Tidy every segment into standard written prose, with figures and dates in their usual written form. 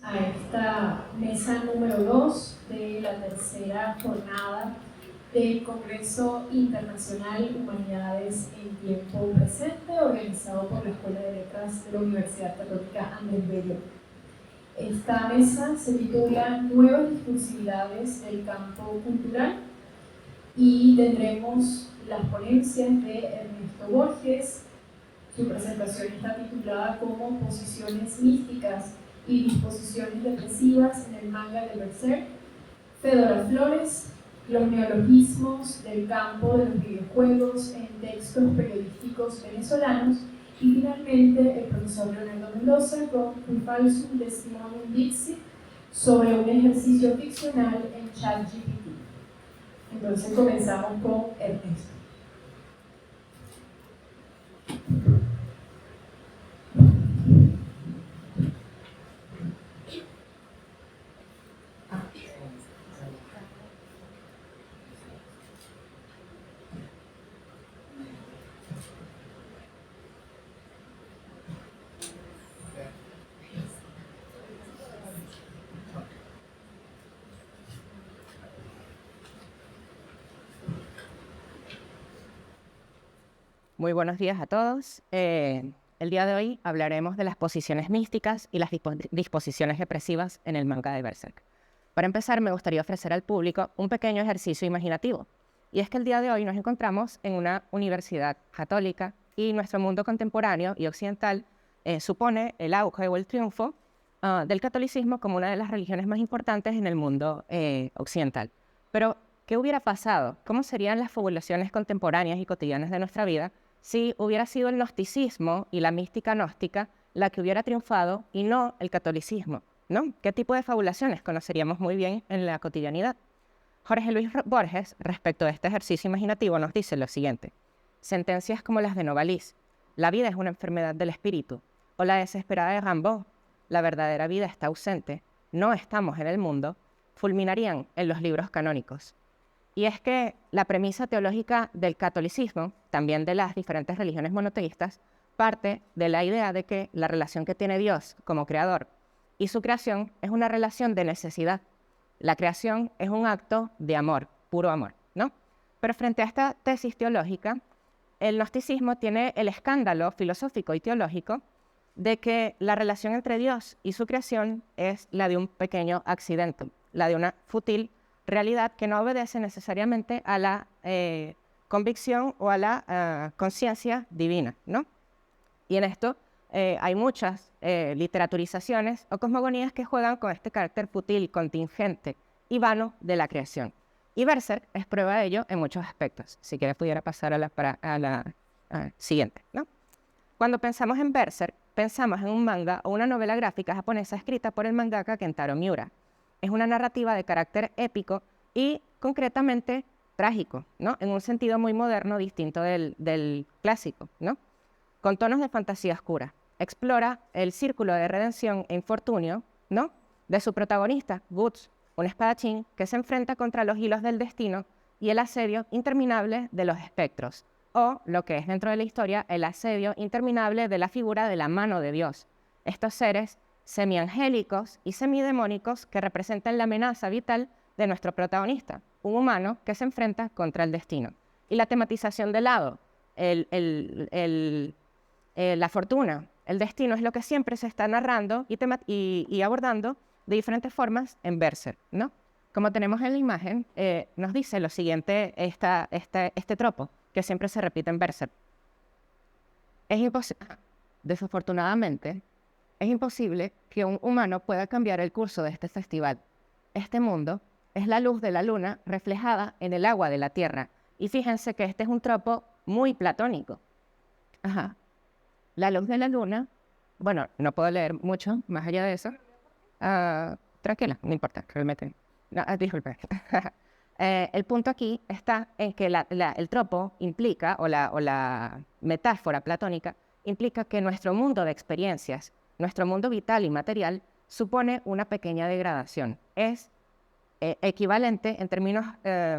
a esta mesa número 2 de la tercera jornada del Congreso Internacional Humanidades en Tiempo Presente, organizado por la Escuela de Letras de la Universidad Católica Andrés Bello. Esta mesa se titula Nuevas discursividades del campo cultural y tendremos las ponencias de Ernesto Borges. Su presentación está titulada como Posiciones místicas y disposiciones depresivas en el manga de Berserk. Fedora Flores, los neologismos del campo de los videojuegos en textos periodísticos venezolanos. Y finalmente el profesor Leonardo Mendoza con un falsum testimonium dixit sobre un ejercicio ficcional en ChatGPT. Entonces comenzamos con Ernesto. Muy buenos días a todos. El día de hoy hablaremos de las posiciones místicas y las disposiciones depresivas en el manga de Berserk. Para empezar, me gustaría ofrecer al público un pequeño ejercicio imaginativo. Y es que el día de hoy nos encontramos en una universidad católica y nuestro mundo contemporáneo y occidental supone el auge o el triunfo del catolicismo como una de las religiones más importantes en el mundo occidental. Pero, ¿qué hubiera pasado? ¿Cómo serían las poblaciones contemporáneas y cotidianas de nuestra vida si hubiera sido el gnosticismo y la mística gnóstica la que hubiera triunfado y no el catolicismo, ¿no? ¿Qué tipo de fabulaciones conoceríamos muy bien en la cotidianidad? Jorge Luis Borges, respecto a este ejercicio imaginativo, nos dice lo siguiente. Sentencias como las de Novalis, la vida es una enfermedad del espíritu, o la desesperada de Rimbaud, la verdadera vida está ausente, no estamos en el mundo, fulminarían en los libros canónicos. Y es que la premisa teológica del catolicismo, también de las diferentes religiones monoteístas, parte de la idea de que la relación que tiene Dios como creador y su creación es una relación de necesidad. La creación es un acto de amor, puro amor, ¿no? Pero frente a esta tesis teológica, el gnosticismo tiene el escándalo filosófico y teológico de que la relación entre Dios y su creación es la de un pequeño accidente, la de una fútil realidad que no obedece necesariamente a la convicción o a la conciencia divina, ¿no? Y en esto hay muchas literaturizaciones o cosmogonías que juegan con este carácter fútil, contingente y vano de la creación. Y Berserk es prueba de ello en muchos aspectos. Si quieres pudiera pasar a la siguiente, ¿no? Cuando pensamos en Berserk, pensamos en un manga o una novela gráfica japonesa escrita por el mangaka Kentaro Miura. Es una narrativa de carácter épico y concretamente trágico, ¿no? En un sentido muy moderno, distinto del clásico, ¿no? Con tonos de fantasía oscura. Explora el círculo de redención e infortunio, ¿no? De su protagonista, Guts, un espadachín que se enfrenta contra los hilos del destino y el asedio interminable de los espectros, o lo que es dentro de la historia, el asedio interminable de la figura de la mano de Dios. Estos seres semiangélicos y semidemónicos que representan la amenaza vital de nuestro protagonista, un humano que se enfrenta contra el destino. Y la tematización del lado, la fortuna, el destino es lo que siempre se está narrando y abordando de diferentes formas en Berserk, ¿no? Como tenemos en la imagen, nos dice lo siguiente este tropo, que siempre se repite en Berserk. Desafortunadamente, es imposible que un humano pueda cambiar el curso de este festival. Este mundo es la luz de la luna reflejada en el agua de la tierra. Y fíjense que este es un tropo muy platónico. Ajá. La luz de la luna, bueno, no puedo leer mucho más allá de eso. Tranquila, no importa, realmente. No, disculpe. El punto aquí está en que el tropo implica, o la metáfora platónica, implica que nuestro mundo de experiencias, nuestro mundo vital y material, supone una pequeña degradación. Es equivalente en términos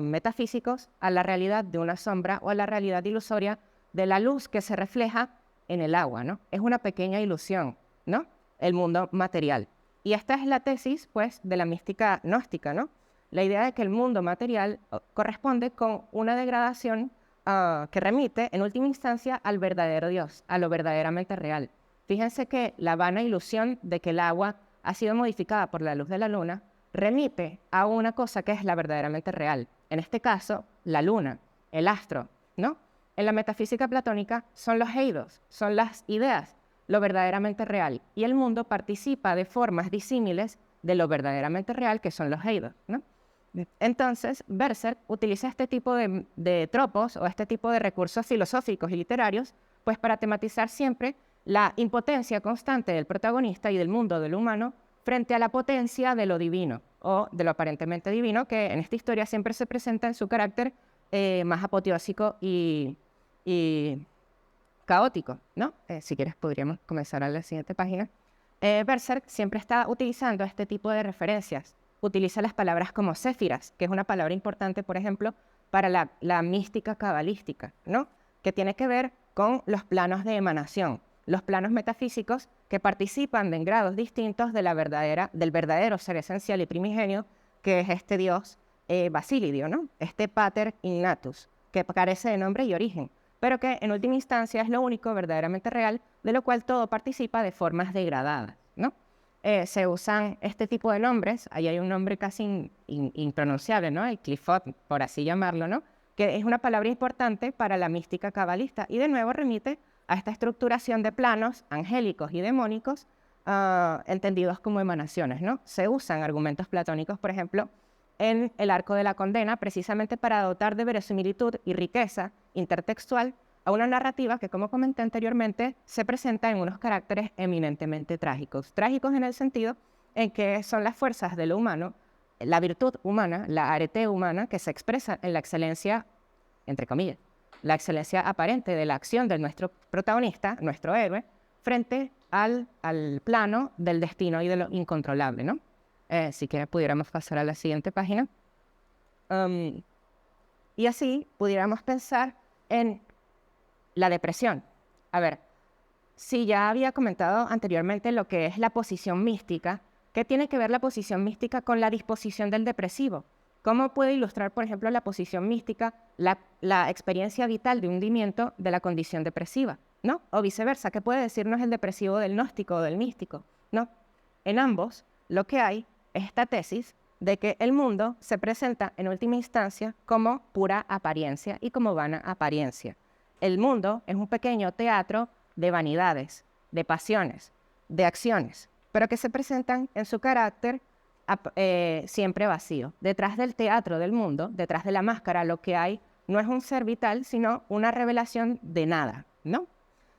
metafísicos a la realidad de una sombra o a la realidad ilusoria de la luz que se refleja en el agua, ¿no? Es una pequeña ilusión, ¿no? El mundo material. Y esta es la tesis, pues, de la mística gnóstica, ¿no? La idea de que el mundo material corresponde con una degradación que remite, en última instancia, al verdadero Dios, a lo verdaderamente real. Fíjense que la vana ilusión de que el agua ha sido modificada por la luz de la luna remite a una cosa que es la verdaderamente real. En este caso, la luna, el astro, ¿no? En la metafísica platónica son los eidos, son las ideas, lo verdaderamente real. Y el mundo participa de formas disímiles de lo verdaderamente real, que son los eidos, ¿no? Entonces, Berserk utiliza este tipo de tropos o este tipo de recursos filosóficos y literarios, pues para tematizar siempre la impotencia constante del protagonista y del mundo del humano frente a la potencia de lo divino o de lo aparentemente divino, que en esta historia siempre se presenta en su carácter más apoteósico y caótico, ¿no? Si quieres podríamos comenzar a la siguiente página. Berserk siempre está utilizando este tipo de referencias. Utiliza las palabras como séfiras, que es una palabra importante, por ejemplo, para la mística cabalística, ¿no? Que tiene que ver con los planos de emanación, los planos metafísicos que participan en grados distintos de del verdadero ser esencial y primigenio, que es este Dios Basilidio, ¿no? Este Pater Innatus, que carece de nombre y origen, pero que en última instancia es lo único verdaderamente real, de lo cual todo participa de formas degradadas, ¿no? Se usan este tipo de nombres, ahí hay un nombre casi impronunciable, ¿no? El Clifford, por así llamarlo, ¿no? Que es una palabra importante para la mística cabalista y de nuevo remite a esta estructuración de planos angélicos y demónicos entendidos como emanaciones, ¿no? Se usan argumentos platónicos, por ejemplo, en el arco de la condena, precisamente para dotar de verosimilitud y riqueza intertextual a una narrativa que, como comenté anteriormente, se presenta en unos caracteres eminentemente trágicos. Trágicos en el sentido en que son las fuerzas de lo humano, la virtud humana, la arete humana, que se expresa en la excelencia, entre comillas, la excelencia aparente de la acción de nuestro protagonista, nuestro héroe, frente al plano del destino y de lo incontrolable, ¿no? Si quieres pudiéramos pasar a la siguiente página. Y así pudiéramos pensar en la depresión. A ver, si ya había comentado anteriormente lo que es la posición mística, ¿qué tiene que ver la posición mística con la disposición del depresivo? ¿Cómo puede ilustrar, por ejemplo, la posición mística la experiencia vital de hundimiento de la condición depresiva, ¿no? O viceversa, ¿qué puede decirnos el depresivo del gnóstico o del místico? ¿No? En ambos, lo que hay es esta tesis de que el mundo se presenta en última instancia como pura apariencia y como vana apariencia. El mundo es un pequeño teatro de vanidades, de pasiones, de acciones, pero que se presentan en su carácter siempre vacío. Detrás del teatro del mundo, detrás de la máscara, lo que hay no es un ser vital, sino una revelación de nada, ¿no?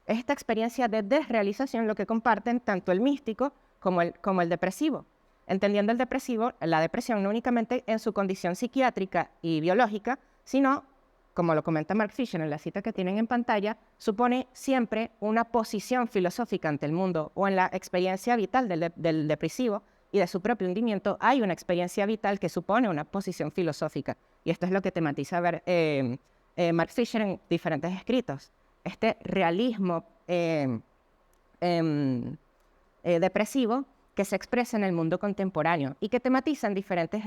Es esta experiencia de desrealización lo que comparten tanto el místico como el depresivo, entendiendo la depresión no únicamente en su condición psiquiátrica y biológica, sino, como lo comenta Mark Fisher en la cita que tienen en pantalla, supone siempre una posición filosófica ante el mundo, o en la experiencia vital del depresivo y de su propio hundimiento hay una experiencia vital que supone una posición filosófica. Y esto es lo que tematiza Mark Fisher en diferentes escritos. Este realismo depresivo que se expresa en el mundo contemporáneo y que tematizan diferentes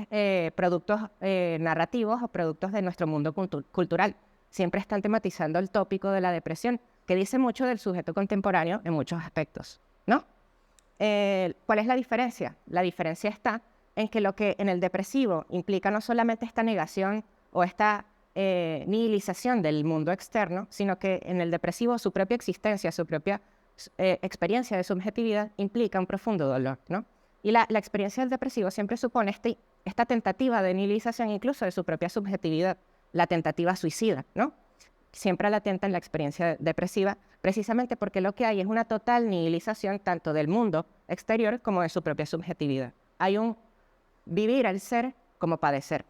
productos narrativos o productos de nuestro mundo cultural. Siempre están tematizando el tópico de la depresión, que dice mucho del sujeto contemporáneo en muchos aspectos, ¿no? ¿Cuál es la diferencia? La diferencia está en que lo que en el depresivo implica no solamente esta negación o esta nihilización del mundo externo, sino que en el depresivo su propia existencia, su propia experiencia de subjetividad implica un profundo dolor, ¿no? Y la experiencia del depresivo siempre supone esta tentativa de nihilización incluso de su propia subjetividad, la tentativa suicida, ¿no? Siempre latente en la experiencia depresiva, precisamente porque lo que hay es una total nihilización tanto del mundo exterior como de su propia subjetividad. Hay un vivir al ser como padecer.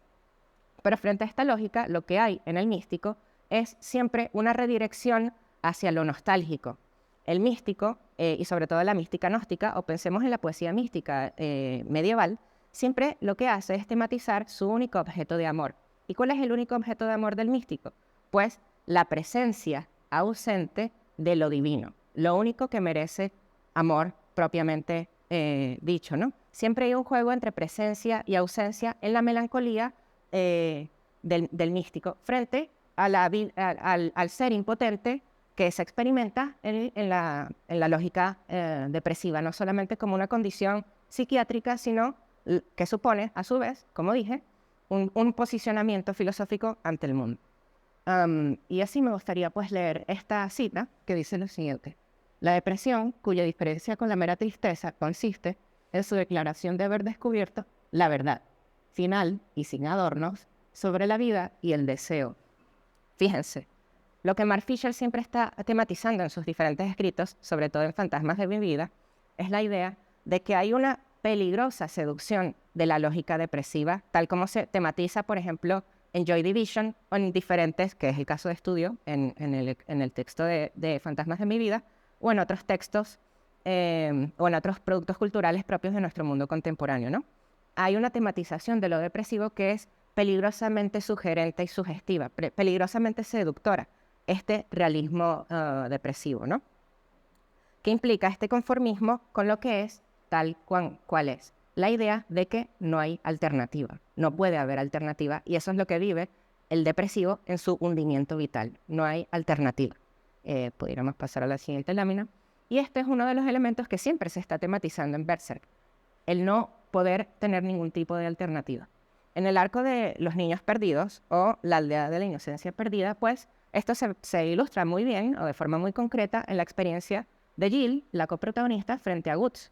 Pero frente a esta lógica, lo que hay en el místico es siempre una redirección hacia lo nostálgico. El místico, y sobre todo la mística gnóstica, o pensemos en la poesía mística medieval, siempre lo que hace es tematizar su único objeto de amor. ¿Y cuál es el único objeto de amor del místico? Pues la presencia ausente de lo divino, lo único que merece amor propiamente dicho, ¿no? Siempre hay un juego entre presencia y ausencia en la melancolía del místico frente a al ser impotente que se experimenta en la lógica depresiva, no solamente como una condición psiquiátrica, sino que supone, a su vez, como dije, un posicionamiento filosófico ante el mundo. Y así me gustaría pues leer esta cita que dice lo siguiente: la depresión, cuya diferencia con la mera tristeza consiste en su declaración de haber descubierto la verdad, final y sin adornos, sobre la vida y el deseo. Fíjense, lo que Mark Fisher siempre está tematizando en sus diferentes escritos, sobre todo en Fantasmas de mi vida, es la idea de que hay una peligrosa seducción de la lógica depresiva, tal como se tematiza, por ejemplo, en Joy Division o en diferentes, que es el caso de estudio en el texto de Fantasmas de mi vida, o en otros textos o en otros productos culturales propios de nuestro mundo contemporáneo, ¿no? Hay una tematización de lo depresivo que es peligrosamente sugerente y sugestiva, peligrosamente seductora, este realismo depresivo, ¿no? Que implica este conformismo con lo que es tal cual es. La idea de que no hay alternativa, no puede haber alternativa, y eso es lo que vive el depresivo en su hundimiento vital. No hay alternativa. Pudiéramos pasar a la siguiente lámina. Y este es uno de los elementos que siempre se está tematizando en Berserk, el no poder tener ningún tipo de alternativa. En el arco de los niños perdidos o la aldea de la inocencia perdida, pues esto se ilustra muy bien o de forma muy concreta en la experiencia de Jill, la coprotagonista, frente a Guts.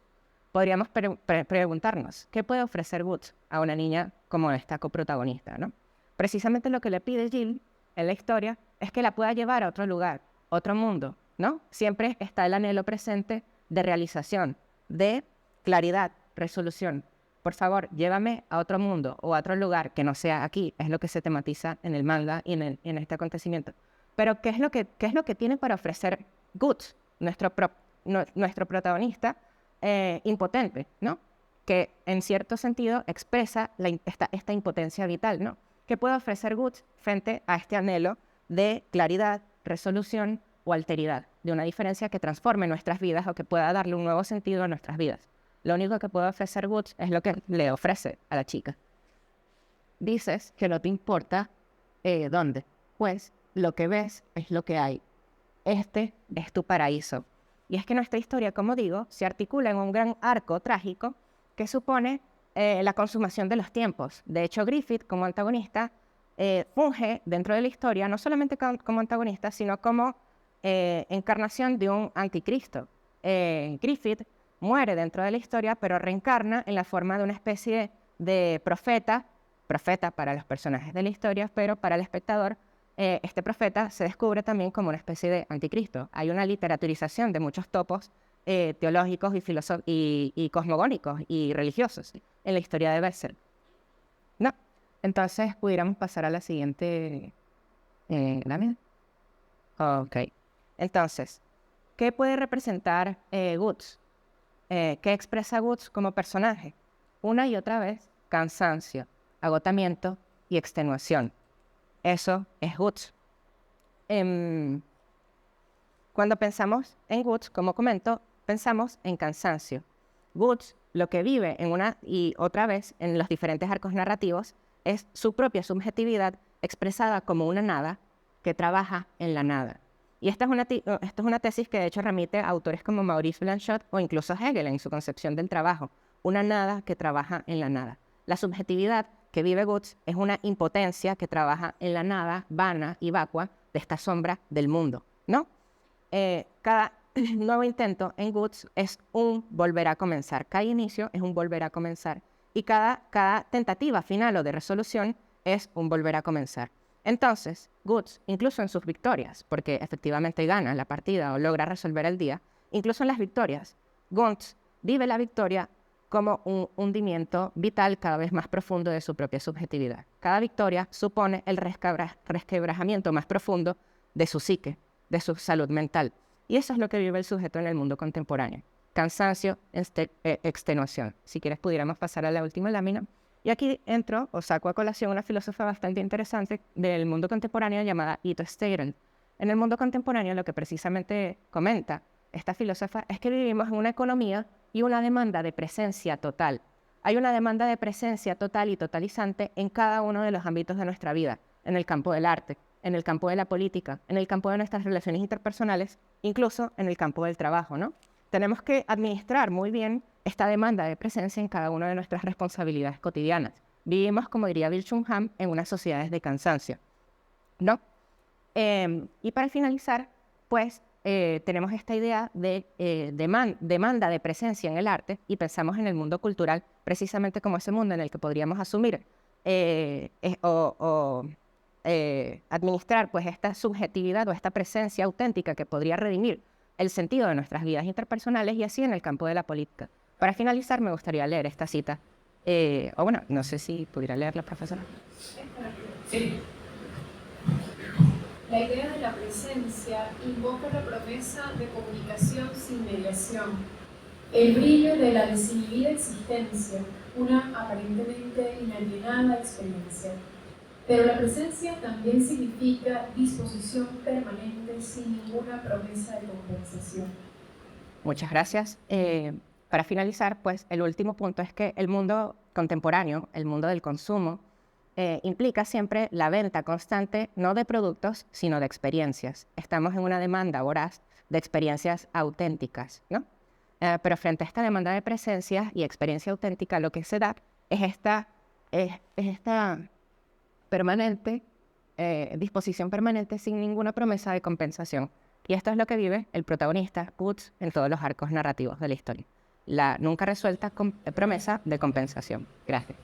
Podríamos preguntarnos, ¿qué puede ofrecer Guts a una niña como esta coprotagonista, ¿no? Precisamente lo que le pide Jill en la historia es que la pueda llevar a otro lugar, otro mundo, ¿no? Siempre está el anhelo presente de realización, de claridad, resolución. Por favor, llévame a otro mundo o a otro lugar que no sea aquí. Es lo que se tematiza en el manga y en este acontecimiento. Pero ¿qué es lo que tiene para ofrecer Guts, nuestro protagonista impotente, ¿no? Que en cierto sentido expresa esta impotencia vital, ¿no? ¿Qué puede ofrecer Guts frente a este anhelo de claridad, resolución o alteridad, de una diferencia que transforme nuestras vidas o que pueda darle un nuevo sentido a nuestras vidas? Lo único que puede ofrecer Guts es lo que le ofrece a la chica. Dices que no te importa dónde. Pues lo que ves es lo que hay. Este es tu paraíso. Y es que nuestra historia, como digo, se articula en un gran arco trágico que supone la consumación de los tiempos. De hecho, Griffith, como antagonista, funge dentro de la historia no solamente como antagonista, sino como encarnación de un anticristo. Griffith muere dentro de la historia, pero reencarna en la forma de una especie de profeta para los personajes de la historia, pero para el espectador, este profeta se descubre también como una especie de anticristo. Hay una literaturización de muchos topos teológicos y cosmogónicos y religiosos en la historia de Berserk. No. Entonces, pudiéramos pasar a la siguiente lámina. Ok. Entonces, ¿qué puede representar Guts? ¿Qué expresa Guts como personaje? Una y otra vez, cansancio, agotamiento y extenuación. Eso es Guts. Cuando pensamos en Guts, como comento, pensamos en cansancio. Guts lo que vive una y otra vez en los diferentes arcos narrativos es su propia subjetividad expresada como una nada que trabaja en la nada. Y esto es una tesis que de hecho remite a autores como Maurice Blanchot o incluso Hegel en su concepción del trabajo, una nada que trabaja en la nada. La subjetividad que vive Guts es una impotencia que trabaja en la nada, vana y vacua de esta sombra del mundo, ¿no? Cada nuevo intento en Guts es un volver a comenzar. Cada inicio es un volver a comenzar. Y cada tentativa final o de resolución es un volver a comenzar. Entonces, Guts, incluso en sus victorias, porque efectivamente gana la partida o logra resolver el día, incluso en las victorias, Guts vive la victoria como un hundimiento vital cada vez más profundo de su propia subjetividad. Cada victoria supone el resquebrajamiento más profundo de su psique, de su salud mental. Y eso es lo que vive el sujeto en el mundo contemporáneo. Cansancio, extenuación. Si quieres pudiéramos pasar a la última lámina. Y aquí entro o saco a colación una filósofa bastante interesante del mundo contemporáneo llamada Ito Steyren. En el mundo contemporáneo lo que precisamente comenta esta filósofa es que vivimos en una economía y una demanda de presencia total. Hay una demanda de presencia total y totalizante en cada uno de los ámbitos de nuestra vida, en el campo del arte, en el campo de la política, en el campo de nuestras relaciones interpersonales, incluso en el campo del trabajo, ¿no? Tenemos que administrar muy bien esta demanda de presencia en cada una de nuestras responsabilidades cotidianas. Vivimos, como diría Bill Chungham, en unas sociedades de cansancio, ¿no? Y para finalizar, pues tenemos esta idea de demanda de presencia en el arte y pensamos en el mundo cultural precisamente como ese mundo en el que podríamos asumir administrar pues esta subjetividad o esta presencia auténtica que podría redimir el sentido de nuestras vidas interpersonales y así en el campo de la política. Para finalizar, me gustaría leer esta cita. O bueno, no sé si pudiera leerla, profesora. Sí. La idea de la presencia invoca la promesa de comunicación sin mediación, el brillo de la desinhibida existencia, una aparentemente inalienada experiencia. Pero la presencia también significa disposición permanente sin ninguna promesa de compensación. Muchas gracias. Para finalizar, pues el último punto es que el mundo contemporáneo, el mundo del consumo, implica siempre la venta constante, no de productos, sino de experiencias. Estamos en una demanda voraz de experiencias auténticas, ¿no? Pero frente a esta demanda de presencia y experiencia auténtica, lo que se da es esta permanente, disposición permanente sin ninguna promesa de compensación. Y esto es lo que vive el protagonista, Woods, en todos los arcos narrativos de la historia. La nunca resuelta promesa de compensación. Gracias.